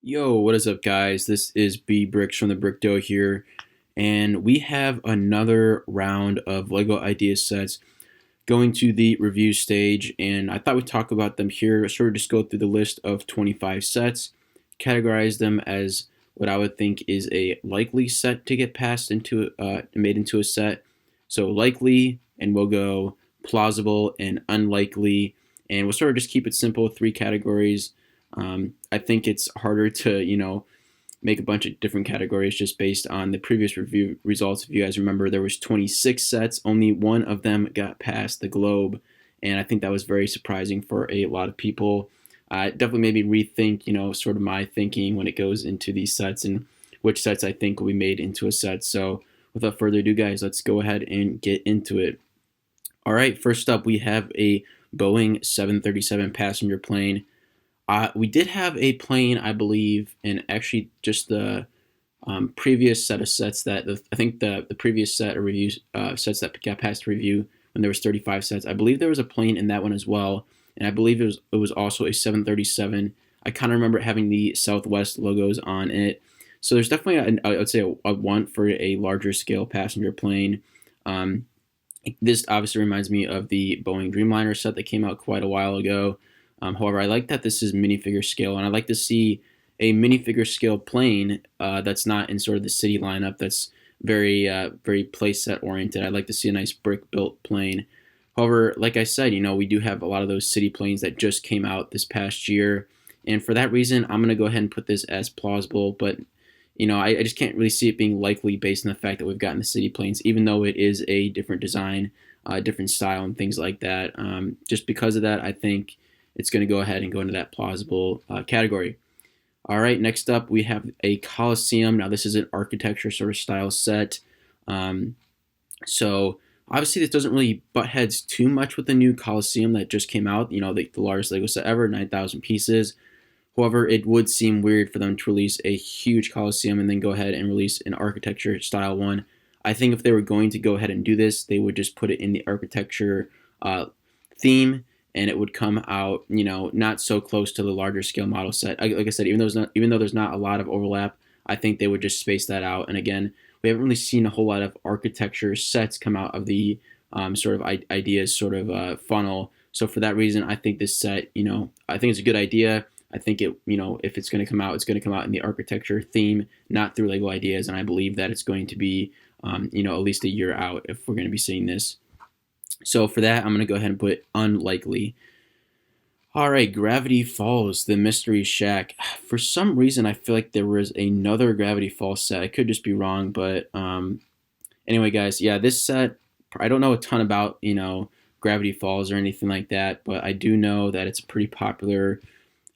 Yo, what is up, guys? This is B Bricks from the Brick Dough here, and we have another round of Lego idea sets going to the review stage. And I thought we'd talk about them here, sort of just go through the list of 25 sets, categorize them as what I would think is a likely set to get passed into, made into a set. So likely, and we'll go plausible and unlikely, and we'll sort of just keep it simple, three categories. I think it's harder to, make a bunch of different categories just based on the previous review results. If you guys remember, there was 26 sets. Only one of them got past the Globe, and I think that was very surprising for a lot of people. It definitely made me rethink, sort of my thinking when it goes into these sets and which sets I think will be made into a set. So without further ado, guys, let's go ahead and get into it. All right, first up, we have a Boeing 737 passenger plane. We did have a plane, I believe, and actually just the previous set of sets I think the previous set of reviews sets that got past review when there was 35 sets. I believe there was a plane in that one as well, and I believe it was also a 737. I kind of remember having the Southwest logos on it. So there's definitely, I would say, a want for a larger scale passenger plane. Um, this obviously reminds me of the Boeing Dreamliner set that came out quite a while ago. However, I like that this is minifigure scale, and I like to see a minifigure scale plane that's not in sort of the city lineup. That's very playset oriented. I'd like to see a nice brick built plane. However, like I said, we do have a lot of those city planes that just came out this past year, and for that reason, I'm going to go ahead and put this as plausible. But I just can't really see it being likely based on the fact that we've gotten the city planes, even though it is a different design, different style, and things like that. Just because of that, I think it's going to go ahead and go into that plausible category. All right, next up we have a Colosseum. Now this is an architecture sort of style set. Um, so obviously this doesn't really butt heads too much with the new Colosseum that just came out. The largest Lego set ever, 9,000 pieces. However, it would seem weird for them to release a huge Colosseum and then go ahead and release an architecture style one. I think if they were going to go ahead and do this, they would just put it in the architecture theme, and it would come out, not so close to the larger scale model set. Like I said, even though there's not a lot of overlap, I think they would just space that out. And again, we haven't really seen a whole lot of architecture sets come out of the sort of ideas sort of funnel. So for that reason, I think this set, I think it's a good idea. I think if it's going to come out, it's going to come out in the architecture theme, not through Lego ideas. And I believe that it's going to be, at least a year out if we're going to be seeing this. So for that, I'm going to go ahead and put unlikely. All right, Gravity Falls, the Mystery Shack. For some reason, I feel like there was another Gravity Falls set. I could just be wrong, but anyway, guys, yeah, this set, I don't know a ton about, Gravity Falls or anything like that, but I do know that it's a pretty popular,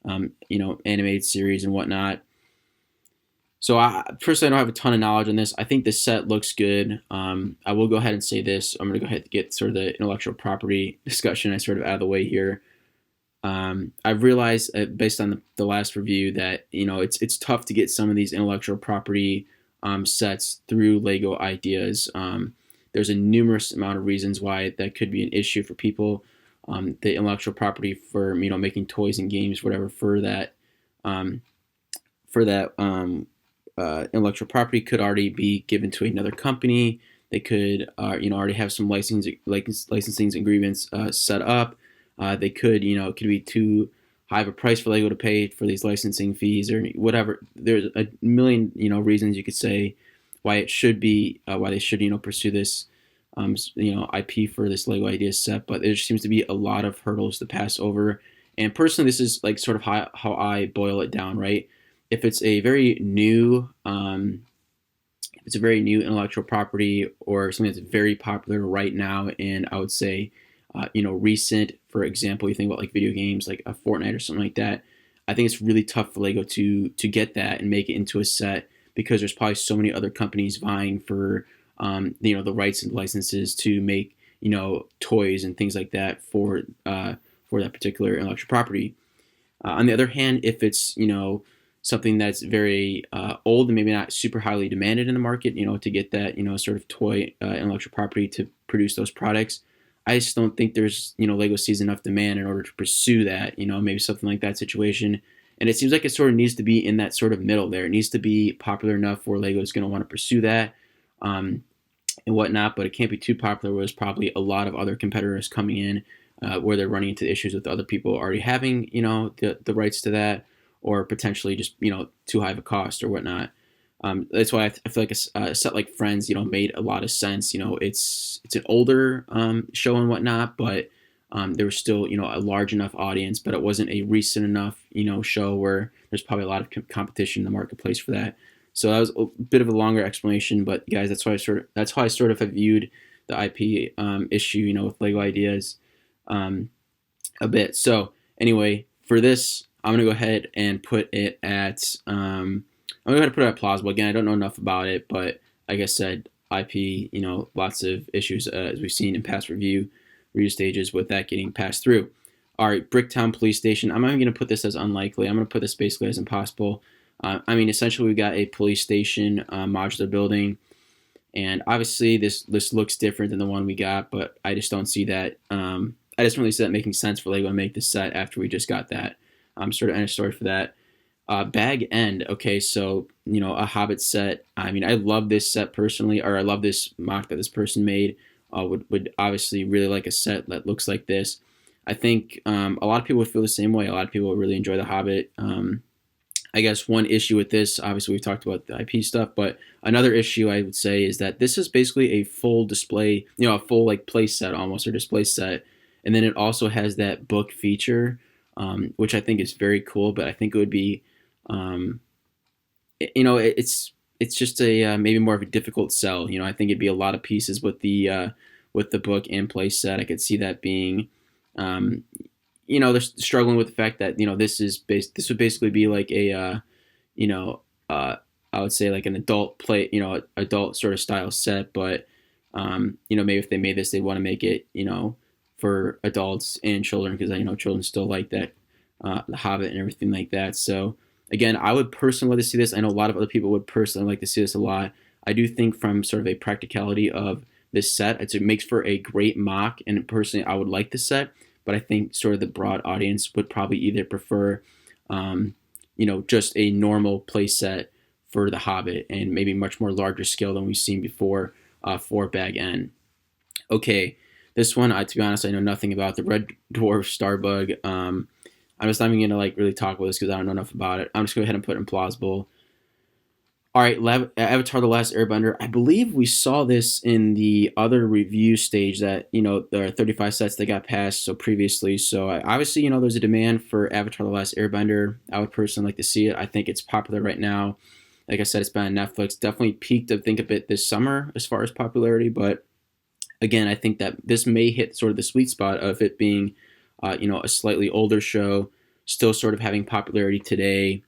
animated series and whatnot. So personally, I don't have a ton of knowledge on this. I think this set looks good. I will go ahead and say this. I'm going to go ahead and get sort of the intellectual property discussion out of the way here. I've realized based on the last review that it's tough to get some of these intellectual property sets through Lego Ideas. There's a numerous amount of reasons why that could be an issue for people. The intellectual property for making toys and games, whatever, um, for that intellectual property could already be given to another company. They could already have some licensing agreements set up. They could, it could be too high of a price for Lego to pay for these licensing fees or whatever. There's a million, reasons you could say why it should be, why they should, pursue this, IP for this Lego Ideas set. But there seems to be a lot of hurdles to pass over. And personally, this is like sort of how I boil it down, right? If it's a very new, intellectual property or something that's very popular right now, and I would say recent, for example, you think about like video games like a Fortnite or something like that. I think it's really tough for Lego to get that and make it into a set because there's probably so many other companies vying for the rights and licenses to make toys and things like that for that particular intellectual property. On the other hand, if it's something that's very old and maybe not super highly demanded in the market, to get that sort of toy intellectual property to produce those products, I just don't think there's Lego sees enough demand in order to pursue that. Maybe something like that situation. And it seems like it sort of needs to be in that sort of middle there. It needs to be popular enough where Lego is going to want to pursue that and whatnot, but it can't be too popular where there's probably a lot of other competitors coming in where they're running into issues with other people already having, the rights to that, or potentially just, too high of a cost or whatnot. That's why I feel like a set like Friends, made a lot of sense. It's an older show and whatnot, but there was still, a large enough audience, but it wasn't a recent enough, show where there's probably a lot of competition in the marketplace for that. So that was a bit of a longer explanation, but guys, that's how I sort of have viewed the IP issue, with Lego Ideas a bit. So anyway, for this, I'm gonna go ahead and put it at I'm going to put it at plausible. Again, I don't know enough about it, but like I said, IP, lots of issues as we've seen in past review stages with that getting passed through. All right, Bricktown Police Station. I'm not even going to put this as unlikely. I'm going to put this basically as impossible. Essentially, we got a police station modular building, and obviously this looks different than the one we got, but I just don't see that. I just don't really see that making sense for Lego to make this set after we just got that. Sort of end of story for that. Bag End. Okay, so a Hobbit set. I love this set personally, or I love this mock that this person made. Would obviously really like a set that looks like this. I think a lot of people would feel the same way. A lot of people would really enjoy the Hobbit. I guess one issue with this, obviously we've talked about the IP stuff, but another issue I would say is that this is basically a full display, a full like play set almost, or display set, and then it also has that book feature, which I think is very cool. But I think it would be it's just a maybe more of a difficult sell. I think it'd be a lot of pieces with the book and play set. I could see that being, they're struggling with the fact that this would basically be like a, I would say like an adult play, adult sort of style set. But maybe if they made this, they'd want to make it, for adults and children, because I know children still like that, The Hobbit and everything like that. So. Again, I would personally like to see this. I know a lot of other people would personally like to see this a lot. I do think from sort of a practicality of this set, it makes for a great mock, and personally, I would like this set. But I think sort of the broad audience would probably either prefer, just a normal play set for The Hobbit, and maybe much more larger scale than we've seen before for Bag End. Okay, this one, to be honest, I know nothing about. The Red Dwarf Starbug. I'm just not even going to really talk about this because I don't know enough about it. I'm just going to go ahead and put it in plausible. All right, Avatar: The Last Airbender. I believe we saw this in the other review stage that, there are 35 sets that got passed so previously. So obviously, there's a demand for Avatar: The Last Airbender. I would personally like to see it. I think it's popular right now. Like I said, it's been on Netflix. Definitely peaked, I think, a bit this summer as far as popularity. But again, I think that this may hit sort of the sweet spot of it being a slightly older show, still sort of having popularity today.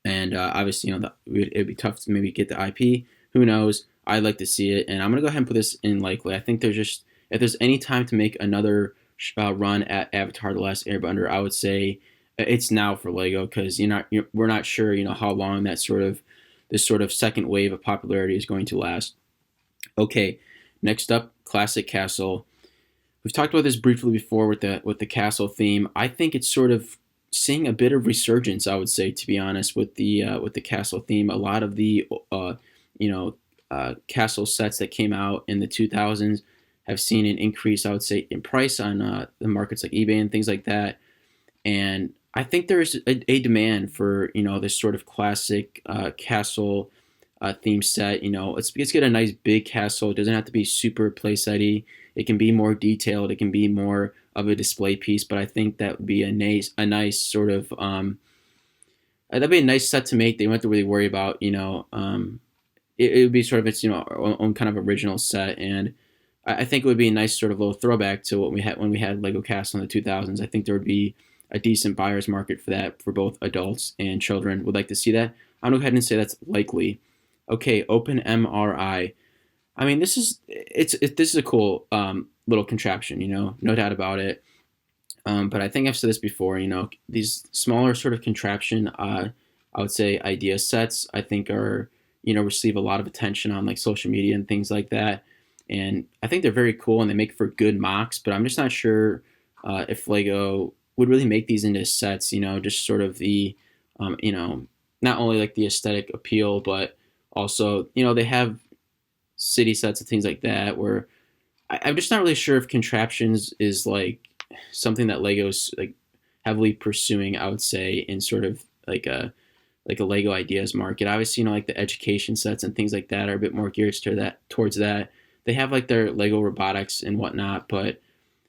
And obviously, it'd be tough to maybe get the IP. Who knows? I'd like to see it. And I'm going to go ahead and put this in likely. I think if there's any time to make another run at Avatar: The Last Airbender, I would say it's now for Lego, because we're not sure, how long this sort of second wave of popularity is going to last. Okay, next up, Classic Castle. We've talked about this briefly before with the castle theme. I think it's sort of seeing a bit of resurgence, I would say, to be honest, with the castle theme. A lot of the castle sets that came out in the 2000s have seen an increase, I would say, in price on the markets like eBay and things like that. And I think there is a demand for this sort of classic castle theme set. Let's get a nice big castle. It doesn't have to be super playsetty. It can be more detailed. It can be more of a display piece. But I think that would be a nice sort of that'd be a nice set to make. They don't have to really worry about it would be sort of its own kind of original set. And I think it would be a nice sort of little throwback to what we had when we had Lego Castle in the 2000s. I think there would be a decent buyer's market for that for both adults and children. Would like to see that. I'm gonna go ahead and say that's likely. Okay, OpenMRI. This is a cool little contraption, no doubt about it. But I think I've said this before, these smaller sort of contraption, I would say idea sets, I think are, receive a lot of attention on like social media and things like that. And I think they're very cool and they make for good mocks, but I'm just not sure if Lego would really make these into sets. Just sort of the not only like the aesthetic appeal, but also they have city sets and things like that. Where I'm just not really sure if contraptions is like something that Lego's like heavily pursuing. I would say in sort of like a Lego Ideas market. Obviously, like the education sets and things like that are a bit more geared to that towards that. They have like their Lego robotics and whatnot, but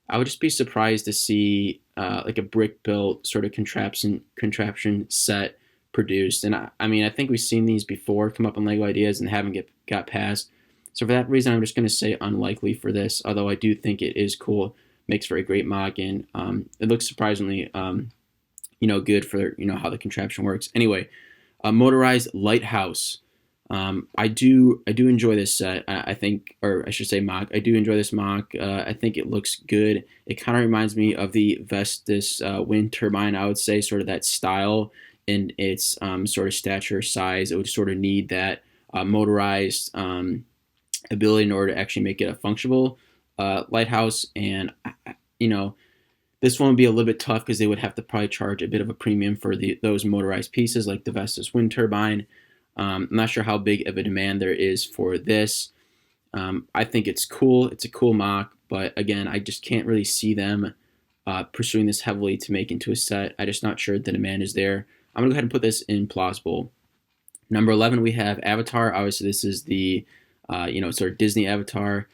I would just be surprised to see like a brick built sort of contraption set produced. And I mean, I think we've seen these before come up on Lego Ideas and haven't got passed. So for that reason, I'm just going to say unlikely for this. Although I do think it is cool, makes for a great mock, and it looks surprisingly good for how the contraption works. Anyway, a motorized lighthouse. I do enjoy this set. I think, or I should say mock. I do enjoy this mock. I think it looks good. It kind of reminds me of the Vestas wind turbine. I would say sort of that style and its sort of stature, size. It would sort of need that motorized ability in order to actually make it a functional lighthouse. And this one would be a little bit tough because they would have to probably charge a bit of a premium for those motorized pieces like the Vestas wind turbine. I'm not sure how big of a demand there is for this. I think it's cool. It's a cool mock, but again, I just can't really see them pursuing this heavily to make into a set. I'm just not sure the demand is there. I'm going to go ahead and put this in plausible. Number 11, we have Avatar. Obviously, this is the sort of Disney Avatar,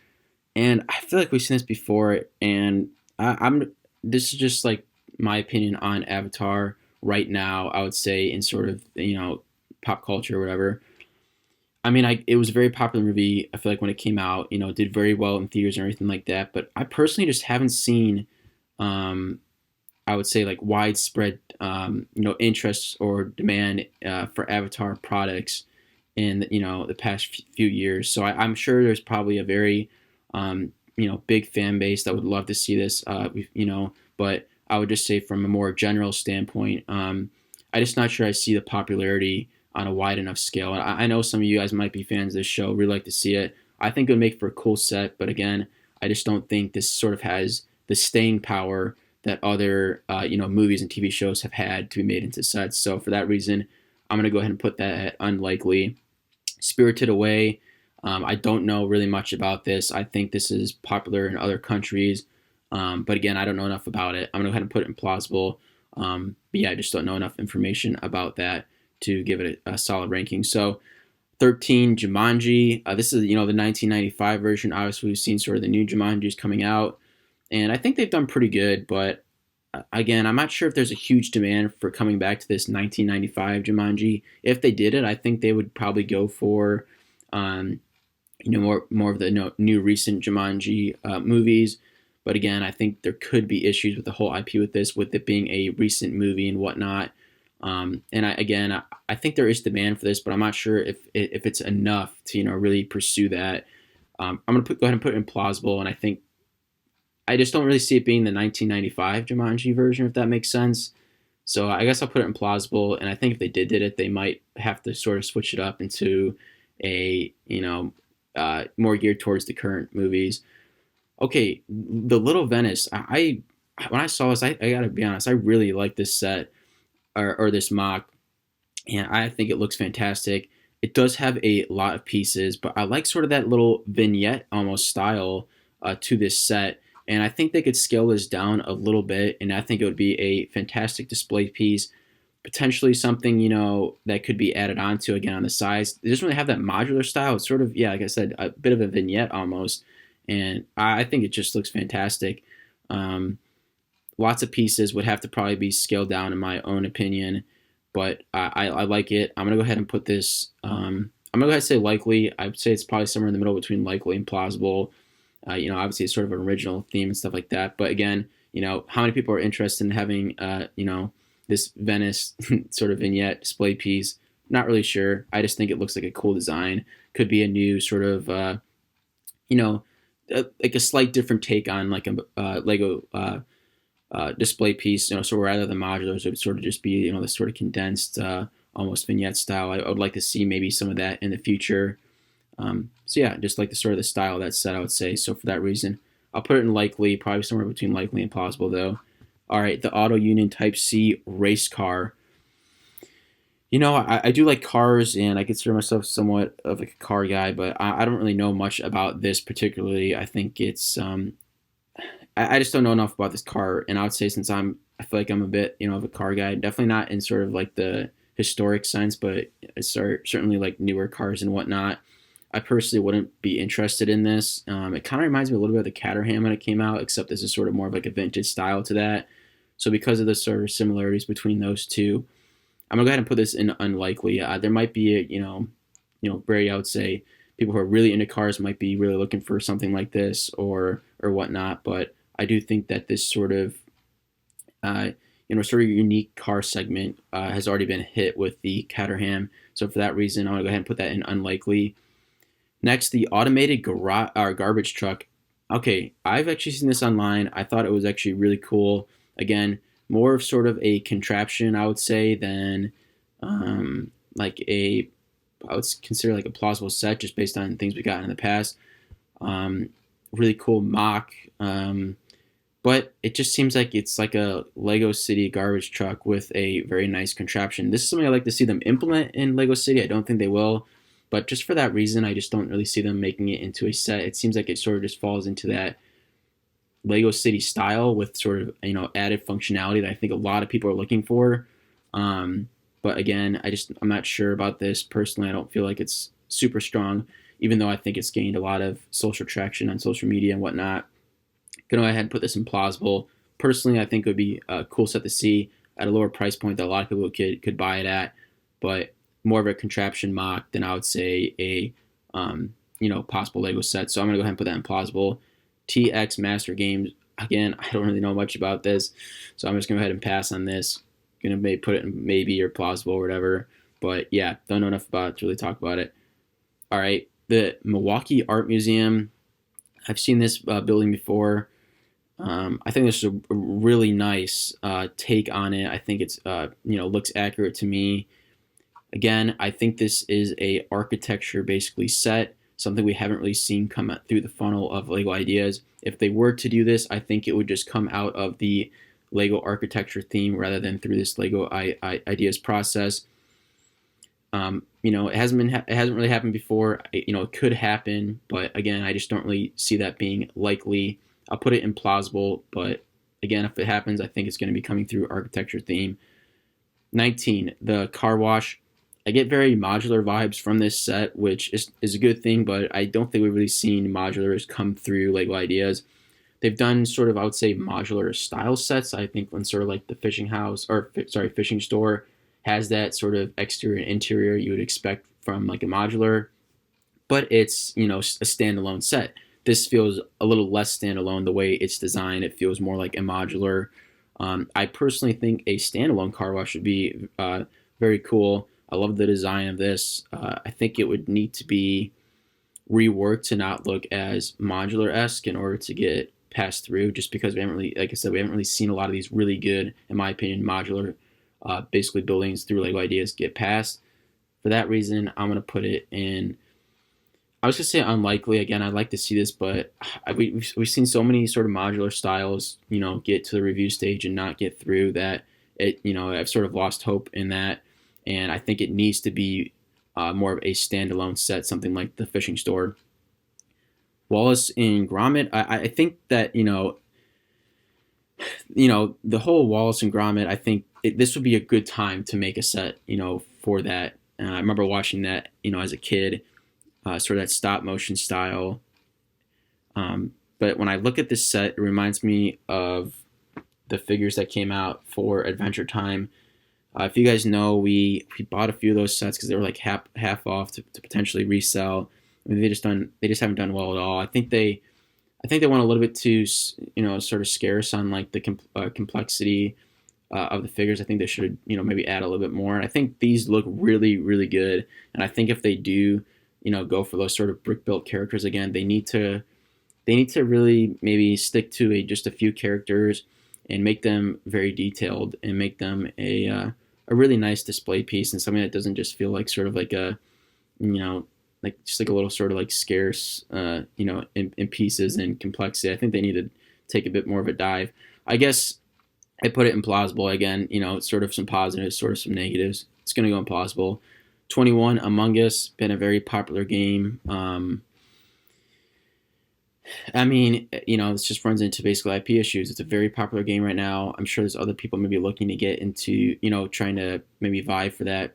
and I feel like we've seen this before. And this is just like my opinion on Avatar right now. I would say in sort of pop culture or whatever. I mean, it was a very popular movie. I feel like when it came out, it did very well in theaters and everything like that. But I personally just haven't seen, I would say, like widespread, interest or demand for Avatar products in the past few years. So I'm sure there's probably a very, big fan base that would love to see this. But I would just say from a more general standpoint, I'm just not sure I see the popularity on a wide enough scale. And I know some of you guys might be fans of this show, really like to see it. I think it would make for a cool set, but again, I just don't think this sort of has the staying power that other movies and TV shows have had to be made into sets. So for that reason, I'm going to go ahead and put that at unlikely. Spirited Away. I don't know really much about this. I think this is popular in other countries, but again, I don't know enough about it. I'm going to go ahead and put it in plausible. But yeah, I just don't know enough information about that to give it a solid ranking. So 13, Jumanji. This is, the 1995 version. Obviously, we've seen sort of the new Jumanjis coming out, and I think they've done pretty good. But again, I'm not sure if there's a huge demand for coming back to this 1995 Jumanji. If they did it, I think they would probably go for, more of the new recent Jumanji movies. But again, I think there could be issues with the whole IP with this, with it being a recent movie and whatnot. And I think there is demand for this, but I'm not sure if it's enough to really pursue that. I'm gonna go ahead and put it in plausible, and I just don't really see it being the 1995 Jumanji version, if that makes sense. So I guess I'll put it in plausible, and I think if they did it, they might have to sort of switch it up into a more geared towards the current movies. Okay, The Little Venice. When I saw this, I gotta be honest, I really like this set or this mock, and I think it looks fantastic. It does have a lot of pieces, but I like sort of that little vignette almost style to this set, and I think they could scale this down a little bit, and I think it would be a fantastic display piece, potentially something that could be added onto again on the sides. It doesn't really have that modular style. It's sort of, yeah, like I said, a bit of a vignette almost, and I think it just looks fantastic. Lots of pieces would have to probably be scaled down in my own opinion, but I like it. I'm gonna go ahead and put this. I'm gonna go ahead and say likely. I'd say it's probably somewhere in the middle between likely and plausible. Obviously it's sort of an original theme and stuff like that. But again, how many people are interested in having this Venice sort of vignette display piece? Not really sure. I just think it looks like a cool design. Could be a new sort of like a slight different take on like a Lego display piece. So rather than modulars, it would sort of just be this sort of condensed almost vignette style. I would like to see maybe some of that in the future. So yeah, just like the sort of the style of that set, I would say. So for that reason, I'll put it in likely, probably somewhere between likely and plausible though. All right, the Auto Union Type C race car. I do like cars, and I consider myself somewhat of a car guy, but I don't really know much about this particularly. I think I just don't know enough about this car, and I would say since I feel like I'm a bit, of a car guy. Definitely not in sort of like the historic sense, but certainly like newer cars and whatnot. I personally wouldn't be interested in this. It kind of reminds me a little bit of the Caterham when it came out, except this is sort of more of like a vintage style to that. So because of the sort of similarities between those two, I'm gonna go ahead and put this in unlikely. There might be, very I would say people who are really into cars might be really looking for something like this or whatnot. But I do think that this uh, sort of unique car segment has already been hit with the Caterham. So for that reason, I'm gonna go ahead and put that in unlikely. Next, the automated garbage truck. Okay, I've actually seen this online. I thought it was actually really cool. Again, more of sort of a contraption, I would say, than like I would consider like a plausible set just based on things we got in the past. Um, Really cool mock. But it just seems like it's like a Lego City garbage truck with a very nice contraption. This is something I like to see them implement in Lego City. I don't think they will, but just for that reason, I just don't really see them making it into a set. It seems like it sort of just falls into that Lego City style with sort of added functionality that I think a lot of people are looking for. Um, but again, I'm not sure about this personally. I don't feel like it's super strong, even though I think it's gained a lot of social traction on social media and whatnot. Gonna go ahead and put this in plausible. Personally, I think it would be a cool set to see at a lower price point that a lot of people could buy it at, but more of a contraption mock than I would say a possible Lego set. So I'm gonna go ahead and put that in plausible. TX Master Games. Again, I don't really know much about this, so I'm just gonna go ahead and pass on this. Gonna maybe put it in maybe or plausible or whatever. But yeah, don't know enough about it to really talk about it. All right, the Milwaukee Art Museum. I've seen this building before. I think this is a really nice take on it. I think it's looks accurate to me. Again, I think this is a architecture basically set, something we haven't really seen come out through the funnel of Lego ideas. If they were to do this, I think it would just come out of the Lego architecture theme rather than through this Lego ideas process. It hasn't really happened before. It could happen, but again, I just don't really see that being likely. I'll put it in plausible, but again, if it happens, I think it's going to be coming through architecture theme. 19, the car wash. I get very modular vibes from this set, which is a good thing, but I don't think we've really seen modulars come through Lego ideas. They've done sort of, I would say, modular style sets. I think when sort of like the fishing store has that sort of exterior and interior you would expect from like a modular, but it's, a standalone set. This feels a little less standalone the way it's designed. It feels more like a modular. I personally think a standalone car wash would be very cool. I love the design of this. I think it would need to be reworked to not look as modular-esque in order to get passed through, just because we haven't really, like I said, we haven't really seen a lot of these really good, in my opinion, modular basically buildings through Lego ideas get passed. For that reason, I'm going to put it in, I was going to say unlikely. Again, I'd like to see this, but we've seen so many sort of modular styles, get to the review stage and not get through that I've sort of lost hope in that. And I think it needs to be more of a standalone set, something like the fishing store. Wallace and Gromit. I think that the whole Wallace and Gromit. I think this would be a good time to make a set, for that. I remember watching that, as a kid, sort of that stop motion style. But when I look at this set, it reminds me of the figures that came out for Adventure Time. If you guys know, we bought a few of those sets because they were like half off to potentially resell. I mean, they just haven't done well at all. I think they went a little bit too sort of scarce on like the complexity of the figures. I think they should maybe add a little bit more. And I think these look really really good. And I think if they do go for those sort of brick built characters again, they need to really maybe stick to just a few characters and make them very detailed and make them a really nice display piece and something that doesn't just feel like sort of like a like just like a little sort of like scarce in pieces and complexity. I think they need to take a bit more of a dive. I guess I put it implausible again. Sort of some positives, sort of some negatives. It's going to go implausible. 21 Among Us, been a very popular game. I mean, this just runs into basically IP issues. It's a very popular game right now. I'm sure there's other people maybe looking to get into, trying to maybe vie for that,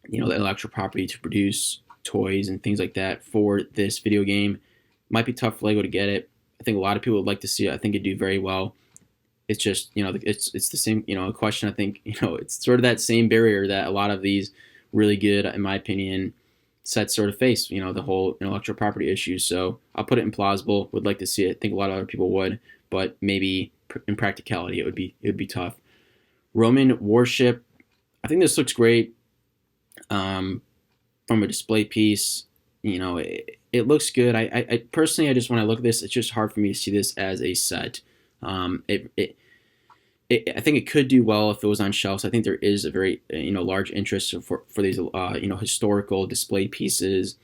the intellectual property to produce toys and things like that for this video game. Might be tough for Lego to get it. I think a lot of people would like to see it. I think it'd do very well. It's just, it's the same, question. I think, it's sort of that same barrier that a lot of these really good, in my opinion, sets sort of face, the whole intellectual property issues. So I'll put it implausible. Would like to see it. I think a lot of other people would, but maybe in practicality, it would be tough. Roman Warship. I think this looks great. From a display piece, it looks good. I personally, I just when I look at this, it's just hard for me to see this as a set. I think it could do well if it was on shelves. I think there is a very large interest for these historical display pieces.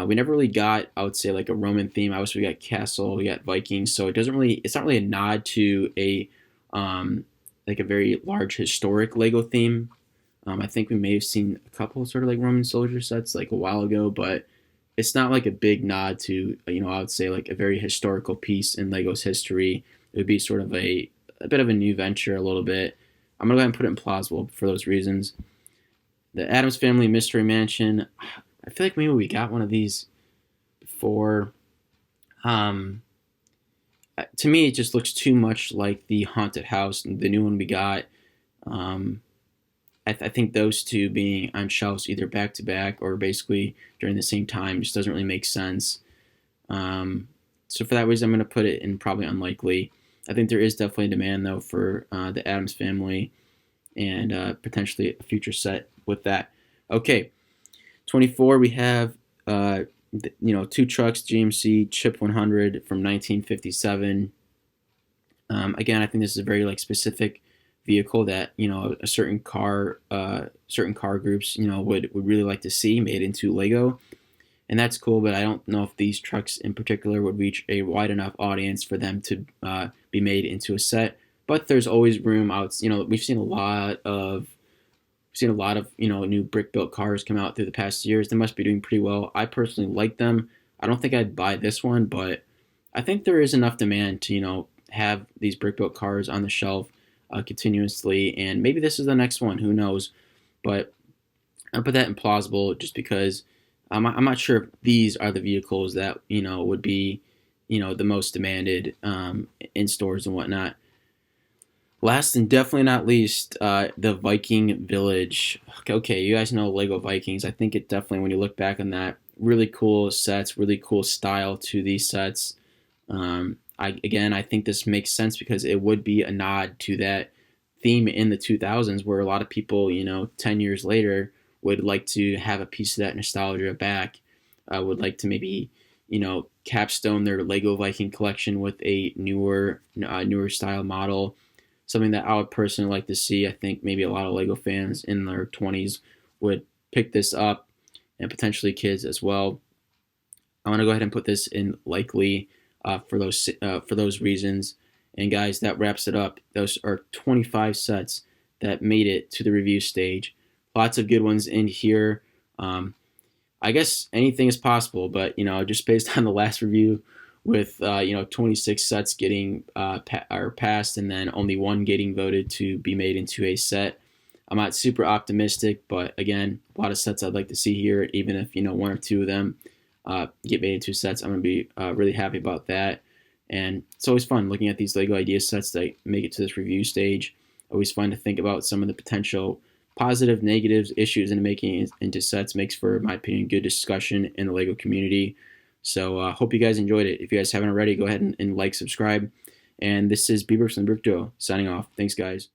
We never really got, I would say, like a Roman theme. Obviously, we got Castle, we got Vikings, so it's not really a nod to a like a very large historic Lego theme. I think we may have seen a couple sort of like Roman soldier sets like a while ago, but it's not like a big nod to I would say like a very historical piece in Lego's history. It would be sort of a bit of a new venture, a little bit. I'm gonna go ahead and put it implausible for those reasons. The Addams Family Mystery Mansion. I feel like maybe we got one of these before. To me, it just looks too much like the Haunted House, the new one we got. I think those two being on shelves either back to back or basically during the same time just doesn't really make sense. So for that reason, I'm going to put it in probably unlikely. I think there is definitely demand though for the Addams Family and potentially a future set with that. Okay, 24 we have two trucks, GMC Chip 100 from 1957. Again, I think this is a very like specific vehicle that a certain car groups would really like to see made into Lego, and that's cool. But I don't know if these trucks in particular would reach a wide enough audience for them to be made into a set. But there's always room out. We've seen a lot of new brick built cars come out through the past years. They must be doing pretty well. I personally like them. I don't think I'd buy this one, but I think there is enough demand to have these brick built cars on the shelf continuously, and maybe this is the next one. Who knows? But I'll put that implausible just because I'm not sure if these are the vehicles that would be the most demanded in stores and whatnot. Last and definitely not least, the Viking Village. Okay, you guys know Lego Vikings. I think it definitely, when you look back on that, really cool sets, really cool style to these sets. I think this makes sense because it would be a nod to that theme in the 2000s where a lot of people, 10 years later would like to have a piece of that nostalgia back, would like to maybe, capstone their Lego Viking collection with a newer style model, something that I would personally like to see. I think maybe a lot of Lego fans in their 20s would pick this up, and potentially kids as well. I want to go ahead and put this in likely for those reasons. And guys, that wraps it up. Those are 25 sets that made it to the review stage. Lots of good ones in here. I guess anything is possible, but just based on the last review with 26 sets getting passed and then only one getting voted to be made into a set, I'm not super optimistic, but again, a lot of sets I'd like to see here. Even if one or two of them get made into sets, I'm going to be really happy about that. And it's always fun looking at these Lego idea sets that make it to this review stage. Always fun to think about some of the potential positive, negatives, issues in making it into sets. Makes for, in my opinion, good discussion in the Lego community. So hope you guys enjoyed it. If you guys haven't already, go ahead and like, subscribe. And this is B Bricks from the Brick Duo signing off. Thanks, guys.